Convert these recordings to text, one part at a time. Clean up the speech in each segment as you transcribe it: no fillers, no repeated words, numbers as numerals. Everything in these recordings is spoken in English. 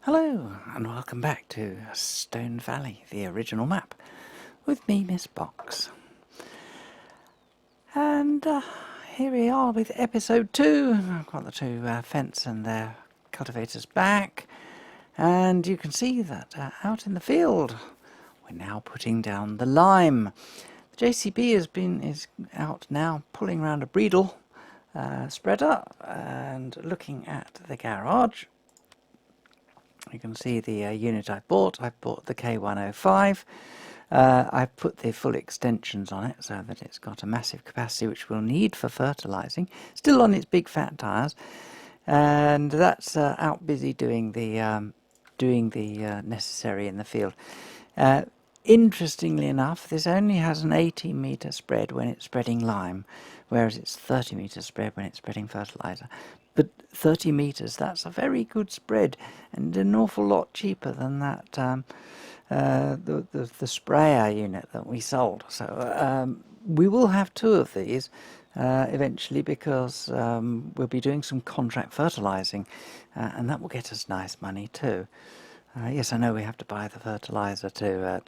Hello and welcome back to Stone Valley, the original map, with me, Miss Box. And here we are with episode 2. I've got the two fence and their cultivators back, and you can see that out in the field we're now putting down the lime. The JCB is out now pulling around a bridle spreader and looking at the garage. You can see the unit I bought. I bought the K105. I've put the full extensions on it so that it's got a massive capacity which we'll need for fertilising. Still on its big fat tyres, and that's out busy doing the necessary in the field. Interestingly enough, this only has an 18-metre spread when it's spreading lime, whereas it's 30-metre spread when it's spreading fertiliser. But 30 metres, that's a very good spread, and an awful lot cheaper than that the sprayer unit that we sold. So we will have two of these eventually, because we'll be doing some contract fertilising, and that will get us nice money too. Yes, I know we have to buy the fertiliser to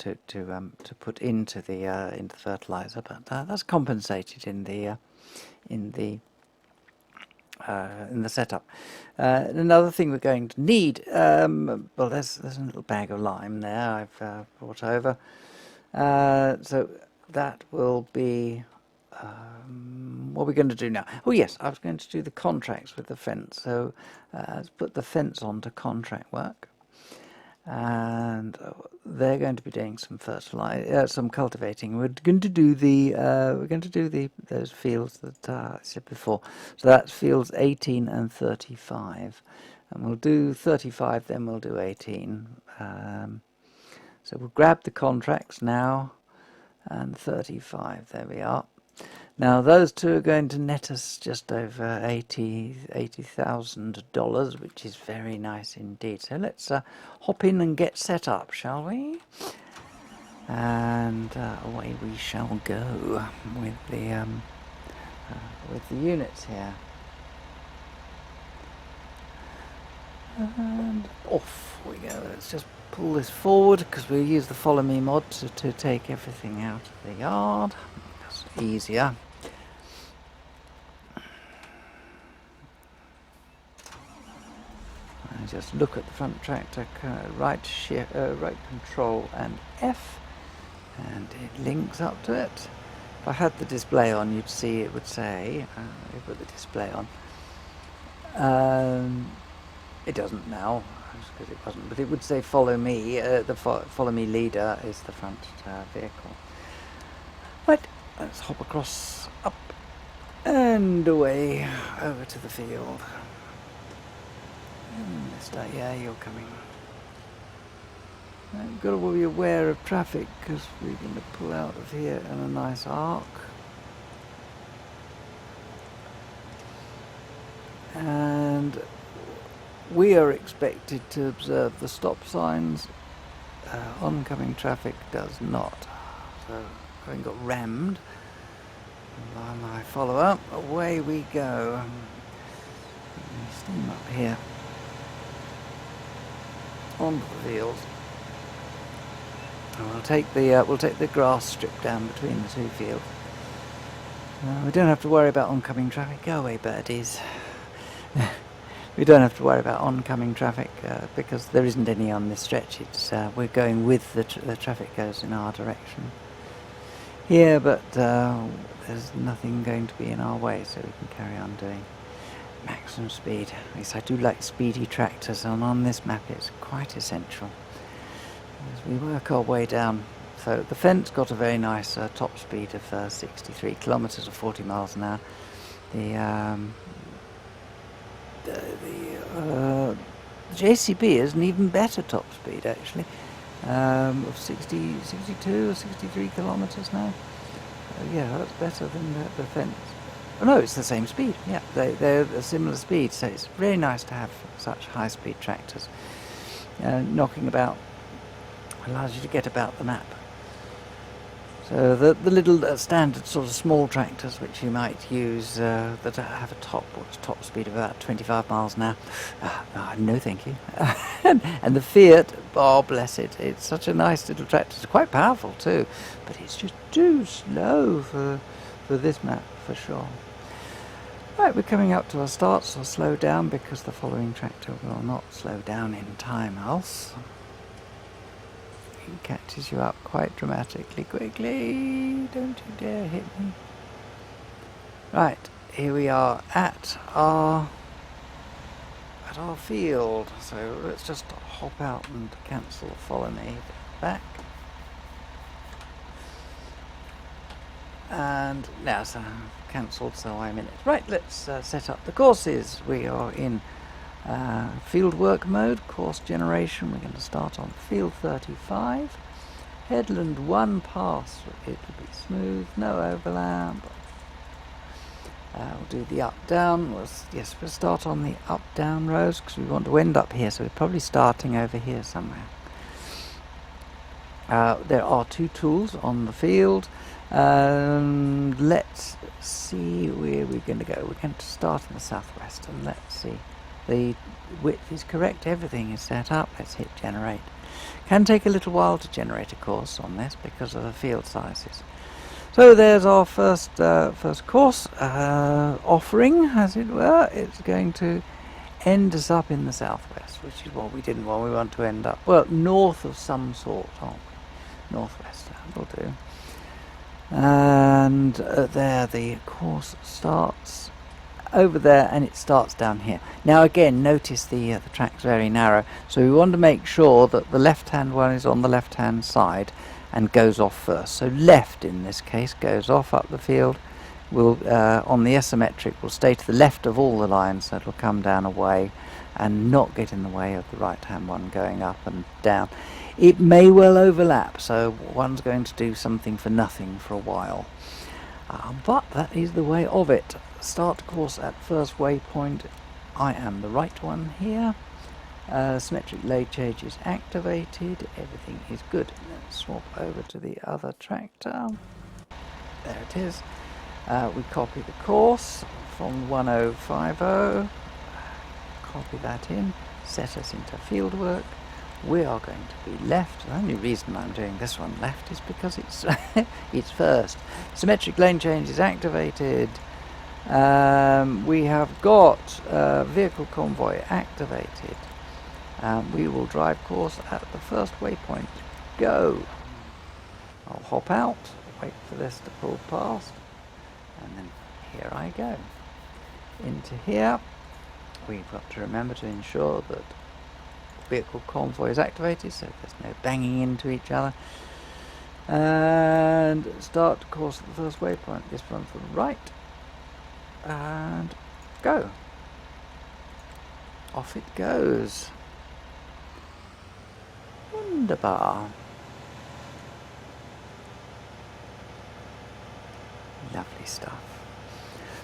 put into the fertiliser, but that's compensated in the setup. Another thing we're going to need, well, there's a little bag of lime there I've brought over. So that will be what we're going to do now. Oh yes, I was going to do the contracts with the fence. So let's put the fence on to contract work. And they're going to be doing some some cultivating. We're going to do those fields that I said before. So that's fields 18 and 35, and we'll do 35, then we'll do 18. So we'll grab the contracts now, and 35. There we are. Now those two are going to net us just over $80,000, which is very nice indeed. So let's hop in and get set up, shall we? And away we shall go with the units here. And off we go. Let's just pull this forward, because we'll use the follow me mod to take everything out of the yard. That's easier. Just look at the front tractor, right control and F, and it links up to it. If I had the display on, you'd see it would say, you put the display on. It doesn't now, because it wasn't, but it would say follow me. The follow me leader is the front vehicle. Right, let's hop across, up, and away over to the field. Mister, yeah, you're coming. I've got to be aware of traffic, because we're going to pull out of here in a nice arc. And we are expected to observe the stop signs. Oncoming traffic does not. So, having got rammed by my follower, away we go. Steam up here onto the fields. And we'll take the grass strip down between the two fields. We don't have to worry about oncoming traffic. Go away, birdies. We don't have to worry about oncoming traffic because there isn't any on this stretch. It's we're going with the traffic goes in our direction here, but there's nothing going to be in our way, so we can carry on doing maximum speed. Yes, I do like speedy tractors, and on this map it's quite essential as we work our way down. So the fence got a very nice top speed of 63 kilometers or 40 miles an hour. The JCB is an even better top speed, actually, of 62 or 63 kilometers now. Yeah, that's better than the fence. Oh, no, it's the same speed. Yeah, they're a similar speed, so it's very nice to have such high-speed tractors. Knocking about allows you to get about the map. So the little standard sort of small tractors which you might use that have a top speed of about 25 miles an hour. No, thank you. And the Fiat, oh bless it, it's such a nice little tractor. It's quite powerful too, but it's just too slow for this map for sure. Right, we're coming up to our start, so I'll slow down because the following tractor will not slow down in time else. It catches you up quite dramatically quickly. Don't you dare hit me. Right, here we are at our field. So let's just hop out and cancel follow me back. And now so cancelled, so I'm in it. Right, let's set up the courses. We are in field work mode, course generation. We're going to start on field 35. Headland 1 pass. It will be smooth, no overlap. We'll do the up-down. We'll start on the up-down rows because we want to end up here, so we're probably starting over here somewhere. There are 2 tools on the field. Let's see where we're going to go. We're going to start in the southwest, and let's see. The width is correct, everything is set up. Let's hit generate. Can take a little while to generate a course on this because of the field sizes. So there's our first course offering, as it were. It's going to end us up in the southwest, which is what we didn't want. We want to end up, well, north of some sort, aren't we? Northwest, that'll do. And there the course starts over there, and it starts down here. Now again, notice the track's very narrow, so we want to make sure that the left hand one is on the left hand side and goes off first. So left in this case goes off up the field. Will on the isometric will stay to the left of all the lines, so it'll come down away and not get in the way of the right hand one going up and down. It may well overlap, so one's going to do something for nothing for a while. But that is the way of it. Start course at first waypoint. I am the right one here. Symmetric lane change is activated. Everything is good. Let's swap over to the other tractor. There it is. We copy the course from 1050. Copy that in. Set us into field work. We are going to be left. The only reason I'm doing this one left is because it's it's first. Symmetric lane change is activated. We have got vehicle convoy activated. We will drive course at the first waypoint. Go. I'll hop out, wait for this to pull past, and then here I go. Into here. We've got to remember to ensure that vehicle convoy is activated, so there's no banging into each other. And start course at the first waypoint. This one to the right. And go. Off it goes. Wunderbar. Lovely stuff.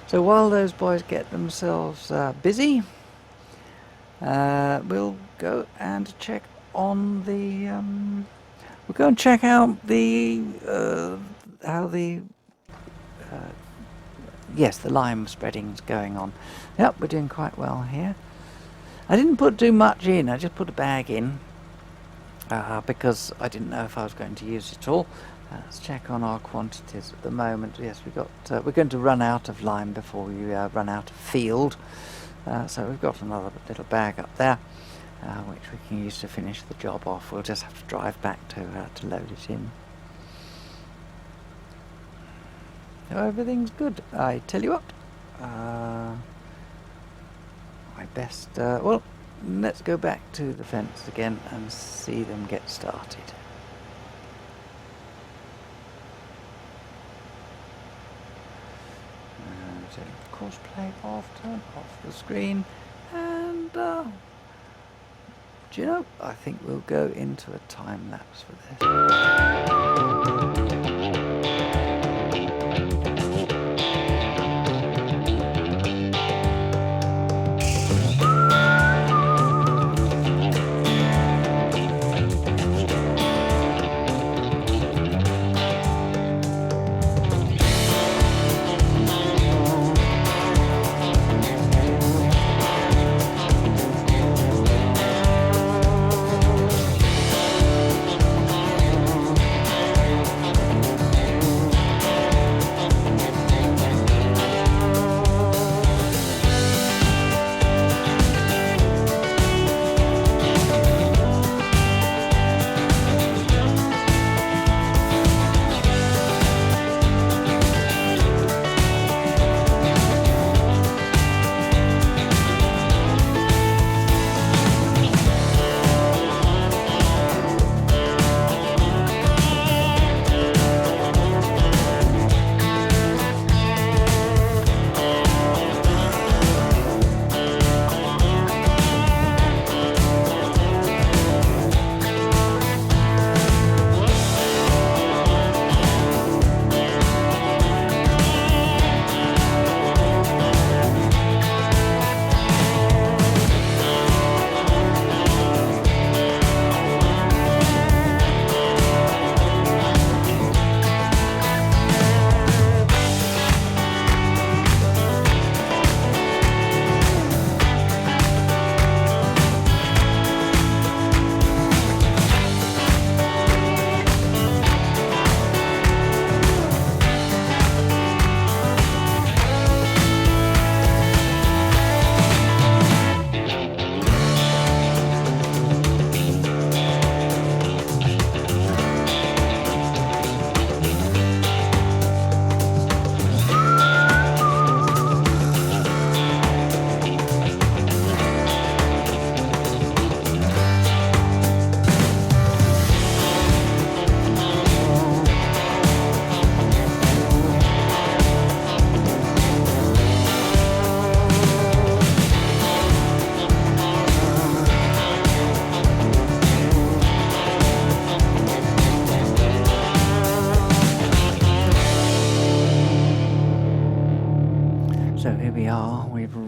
So while those boys get themselves busy, we'll go and check on the. We'll go and check out the how the. Yes, the lime spreading's going on. Yep, we're doing quite well here. I didn't put too much in. I just put a bag in because I didn't know if I was going to use it all. Let's check on our quantities at the moment. Yes, we're going to run out of lime before we run out of field. So we've got another little bag up there, which we can use to finish the job off. We'll just have to drive back to load it in. So everything's good. I tell you what, my best. Well, let's go back to the fence again and see them get started. So course play off, turn off the screen, and do you know, I think we'll go into a time lapse for this.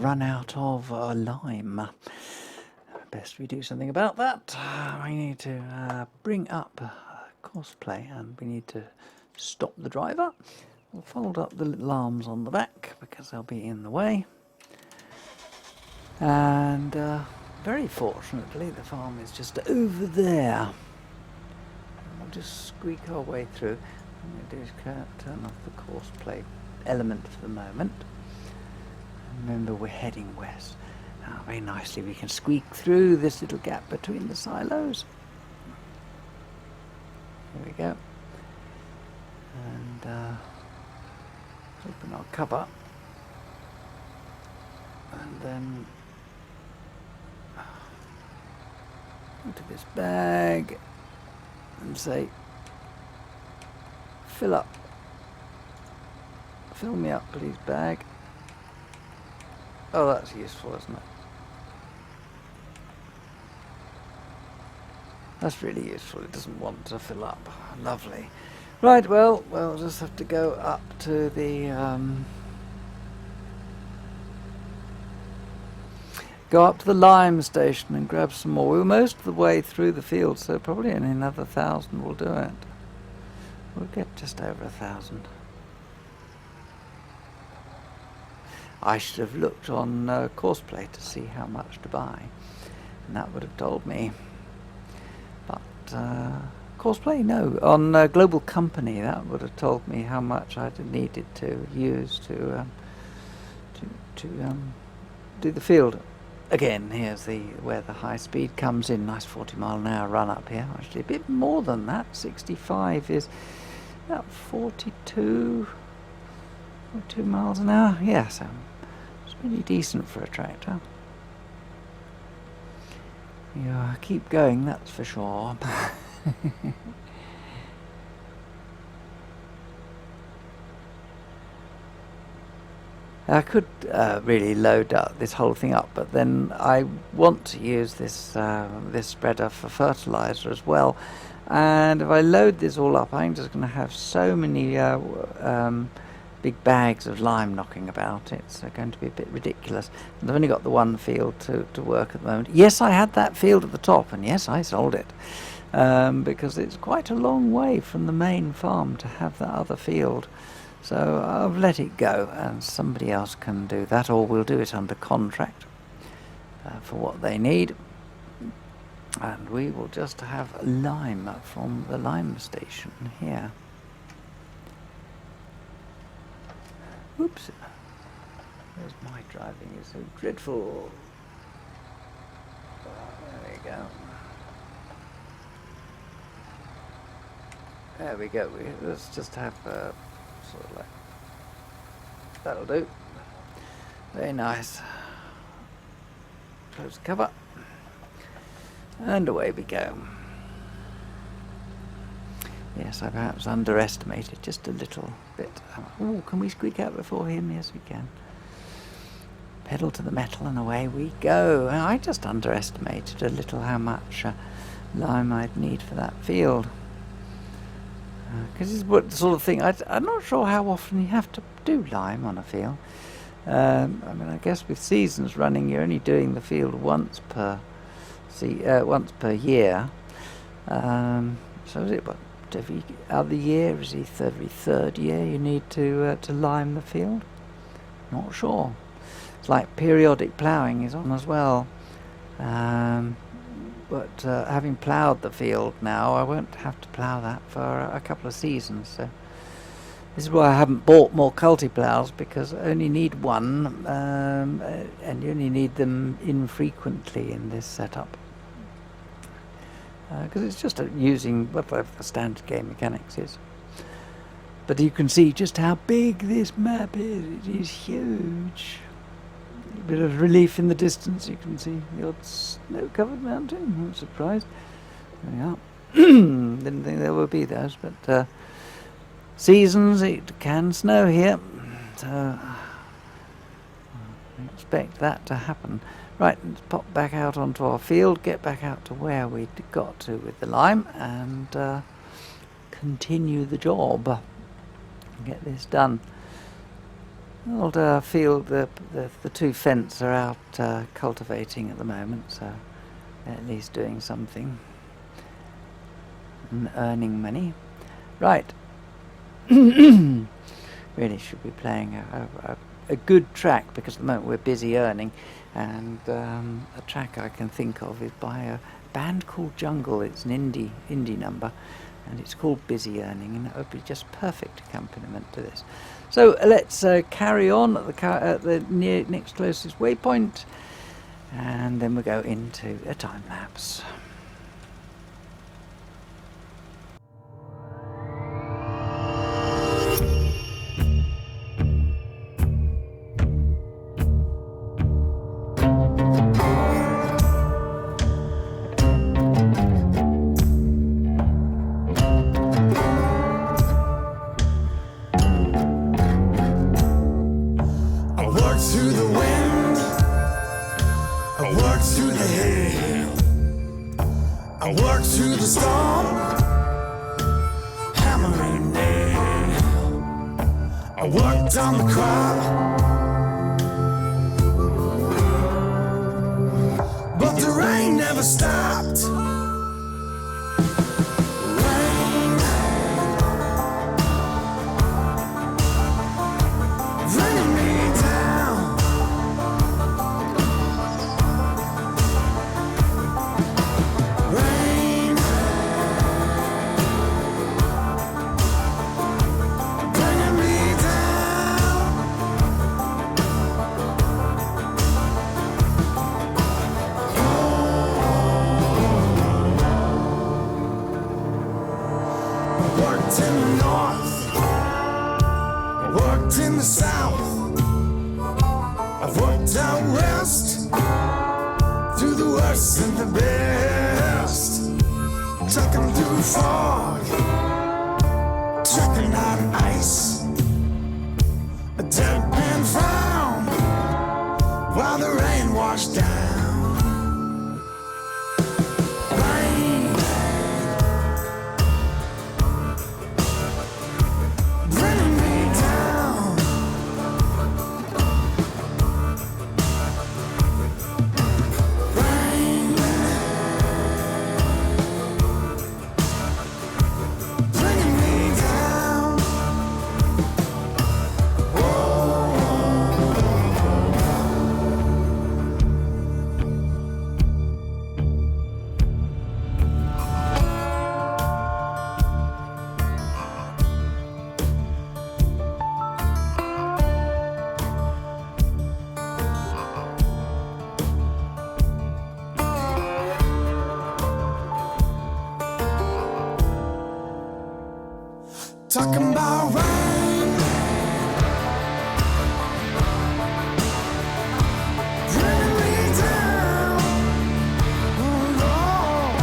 run out of lime. Best we do something about that. We need to bring up course play, and we need to stop the driver. We'll fold up the little arms on the back because they'll be in the way. And very fortunately the farm is just over there. We'll just squeak our way through. What I'm going to do is turn off the course play element for the moment. Remember, we're heading west. Now, very nicely we can squeak through this little gap between the silos. Here we go. And open our cover. And then into this bag and say, fill me up please, bag. Oh, that's useful, isn't it? That's really useful. It doesn't want to fill up. Lovely. Right, well, we'll just have to go up to the lime station and grab some more. We're most of the way through the field, so probably in another 1,000 will do it. We'll get just over 1,000. I should have looked on Courseplay to see how much to buy, and that would have told me. But Courseplay, no. On Global Company, that would have told me how much I needed to use to do the field. Again, here's where the high speed comes in. Nice 40-mile-an-hour run up here. Actually, a bit more than that. 65 is about 42 miles an hour. Yeah, so it's pretty decent for a tractor. Yeah, keep going, that's for sure. I could really load up this whole thing up, but then I want to use this this spreader for fertilizer as well. And if I load this all up, I'm just going to have so many big bags of lime knocking about. It's going to be a bit ridiculous. And I've only got the one field to work at the moment. Yes, I had that field at the top, and yes, I sold it. Because it's quite a long way from the main farm to have that other field. So I've let it go, and somebody else can do that, or we'll do it under contract for what they need. And we will just have lime from the lime station here. Oops. Where's my driving? It's so dreadful. There we go. There we go. Let's just have sort of like, that'll do. Very nice. Close the cover. And away we go. Yes, I perhaps underestimated just a little bit. Oh, can we squeak out before him? Yes, we can. Pedal to the metal and away we go. I just underestimated a little how much lime I'd need for that field. Because it's what the sort of thing, I'm not sure how often you have to do lime on a field. I mean, I guess with seasons running, you're only doing the field once per year. So is it what, every other year? Is it every third year you need to lime the field? Not sure. It's like periodic ploughing is on as well. But having ploughed the field now, I won't have to plough that for a couple of seasons. So this is why I haven't bought more culti-ploughs, because I only need one, and you only need them infrequently in this setup. Because it's just using whatever the standard game mechanics is. But you can see just how big this map is. It is huge. A bit of relief in the distance. You can see the odd snow-covered mountain. I'm surprised. There we are. Didn't think there would be those, but seasons, it can snow here. So I expect that to happen. Right, let's pop back out onto our field, get back out to where we got to with the lime, and continue the job. Get this done. old field, the two fence are out cultivating at the moment, so they're at least doing something and earning money. Right. Really should be playing a good track, because at the moment we're busy earning, and a track I can think of is by a band called Jungle. It's an indie number, and it's called Busy Earning, and that would be just perfect accompaniment to this. So let's carry on at the next closest waypoint, and then we'll go into a time lapse. Talking about rain, bringing me down. Oh Lord,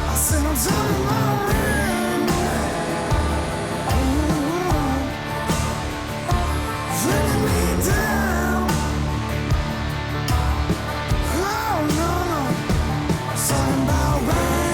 I said I'm talking about rain, bringing me down. Oh no, I'm talking about rain.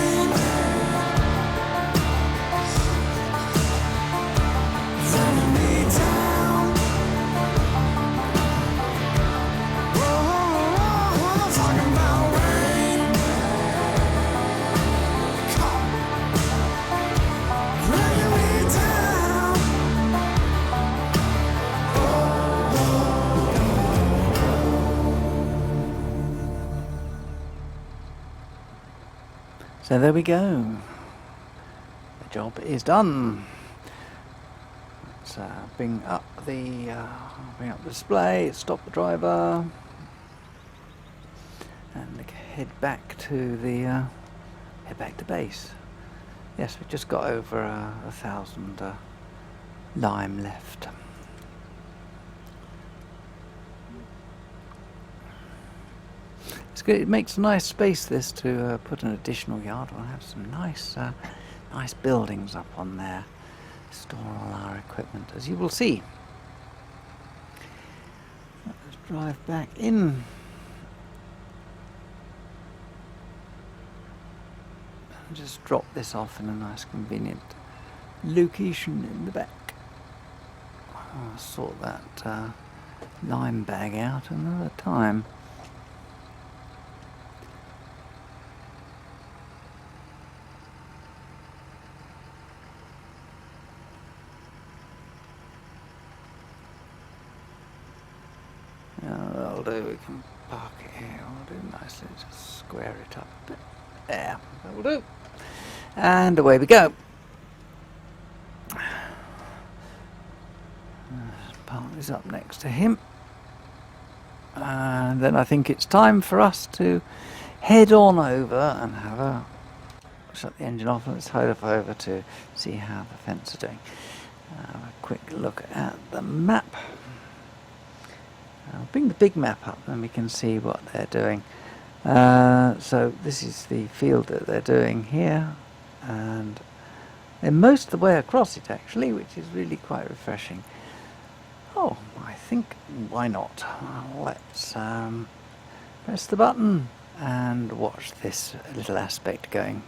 So there we go. The job is done. Let's bring up the display, stop the driver, and head back to base. Yes, we've just got over 1,000 lime left. It's good. It makes a nice space, this, to put an additional yard. We'll have some nice buildings up on there. Store all our equipment, as you will see. Let's drive back in. And just drop this off in a nice convenient location in the back. I'll sort that lime bag out another time. That'll do, we can park it here. We'll do nicely, just square it up a bit. There, that'll do. And away we go. Park this up next to him. And then I think it's time for us to head on over and have a shut the engine off and let's head off over to see how the fence are doing. Have a quick look at the map. I'll bring the big map up and we can see what they're doing. So this is the field that they're doing here, and they're most of the way across it actually, which is really quite refreshing. Oh, I think, why not? Let's press the button and watch this little aspect going.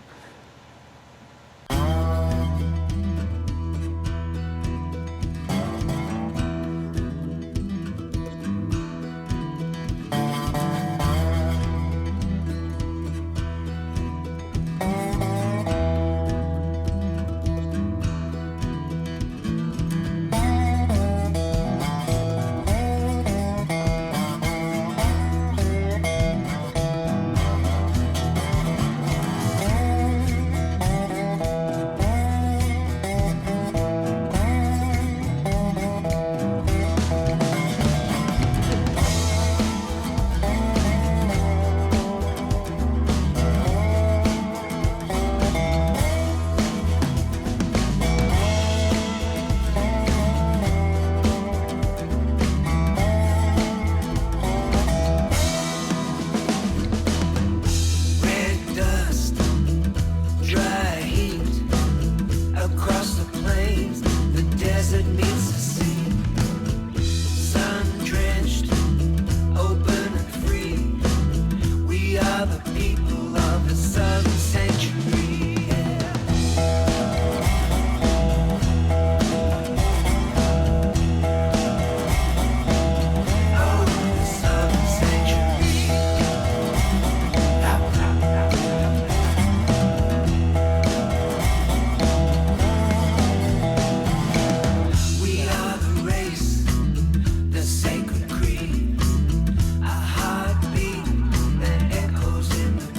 Sacred creed, a heartbeat that echoes in the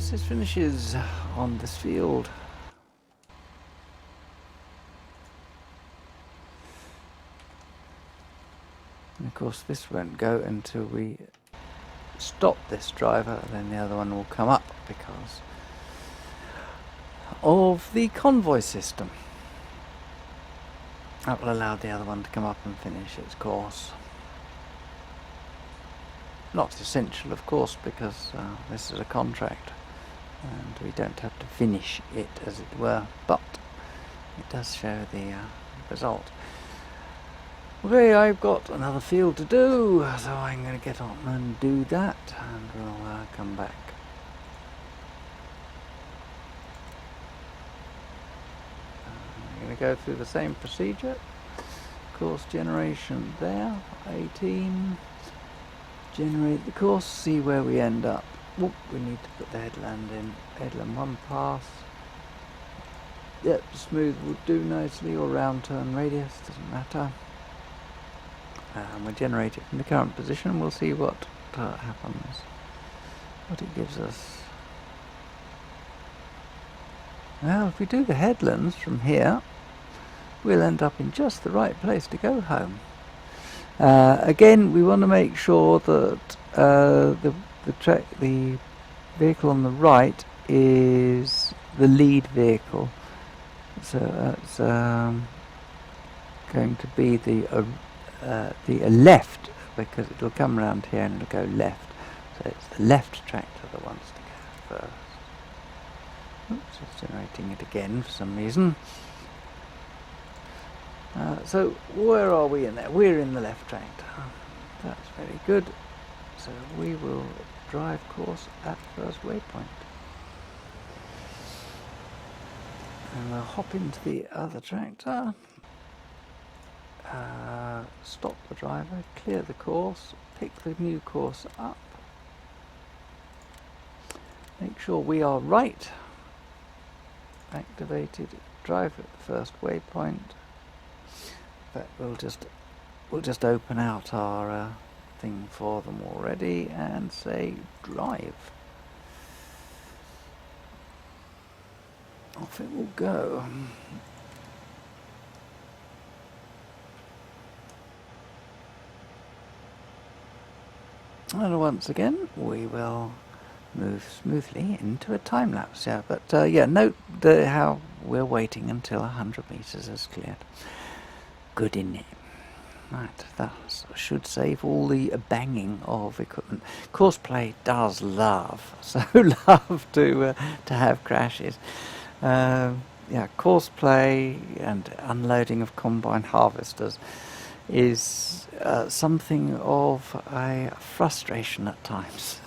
process finishes on this field. And of course this won't go until we stop this driver, then the other one will come up because of the convoy system. That will allow the other one to come up and finish its course. Not essential, of course, because this is a contract and we don't have to finish it, as it were, but it does show the result. Okay, I've got another field to do, so I'm going to get on and do that, and we'll come back. I'm going to go through the same procedure. Course generation there, 18. Generate the course, see where we end up. Oop, we need to put the headland in. Headland 1 pass. Yep, smooth will do nicely, or round turn radius, doesn't matter. And we'll generate it from the current position. We'll see what happens, what it gives us. Well, if we do the headlands from here, we'll end up in just the right place to go home. Again, we want to make sure that the vehicle on the right is the lead vehicle. So that's going to be the left, because it will come around here and it'll go left. So it's the left tractor that wants to go first. Oops, it's generating it again for some reason. So where are we in there? We're in the left tractor. That's very good. So we will drive course at first waypoint. And we'll hop into the other tractor. Stop the driver, clear the course, pick the new course up. Make sure we are right. Activated, drive at the first waypoint. But we'll just open out our thing for them already and say drive. Off it will go. And once again we will move smoothly into a time lapse. Yeah, but yeah, note how we're waiting until 100 meters is cleared. Good in it. Right, that should save all the banging of equipment. Courseplay does love to have crashes. Yeah, courseplay and unloading of combine harvesters is something of a frustration at times.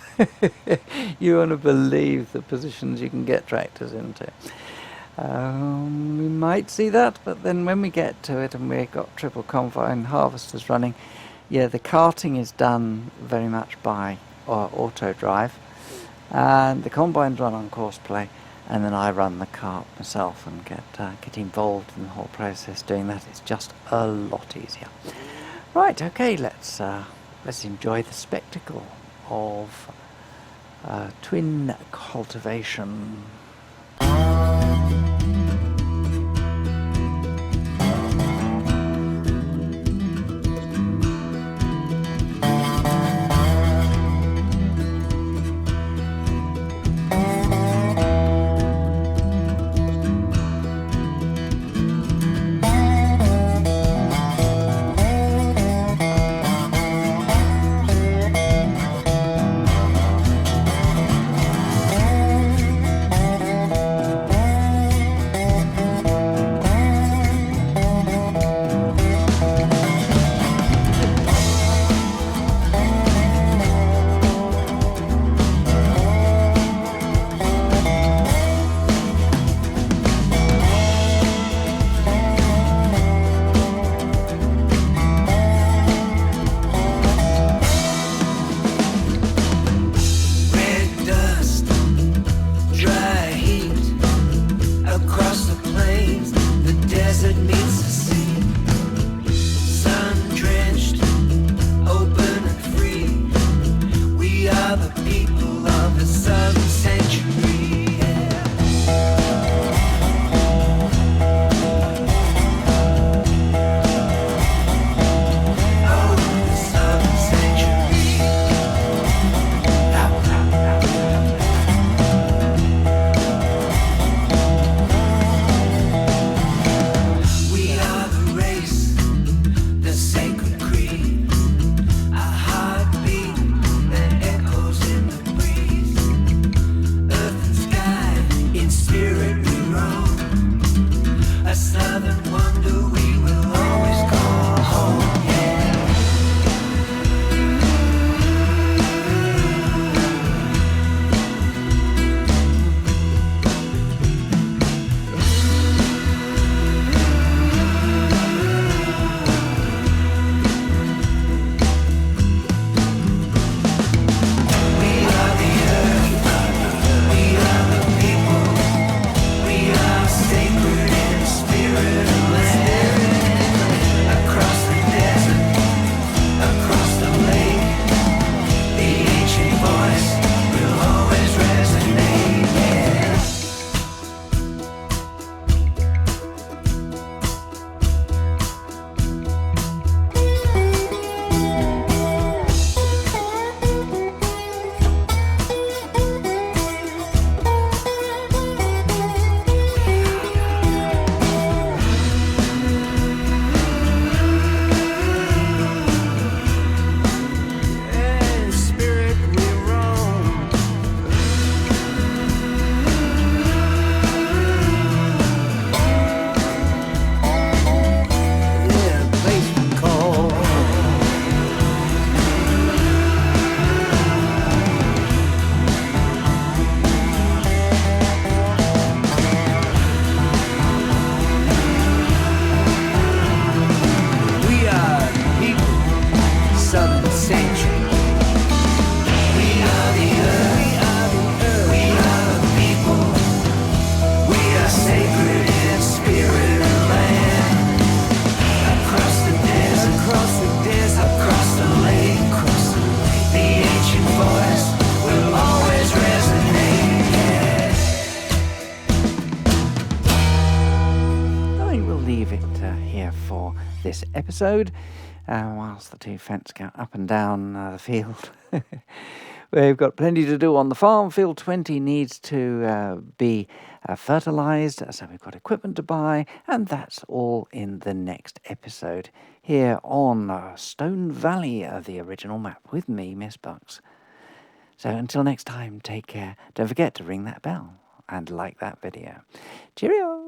You want to believe the positions you can get tractors into. We might see that, but then when we get to it and we've got triple combine harvesters running, yeah, the carting is done very much by auto drive, and the combines run on courseplay, and then I run the cart myself and get involved in the whole process. Doing that is just a lot easier. Right, okay, let's enjoy the spectacle of twin cultivation. this episode, whilst the two fence go up and down the field. We've got plenty to do on the farm. Field 20 needs to be fertilised, so we've got equipment to buy, and that's all in the next episode here on Stone Valley, the original map, with me, Miss Bucks. So until next time, take care. Don't forget to ring that bell and like that video. Cheerio!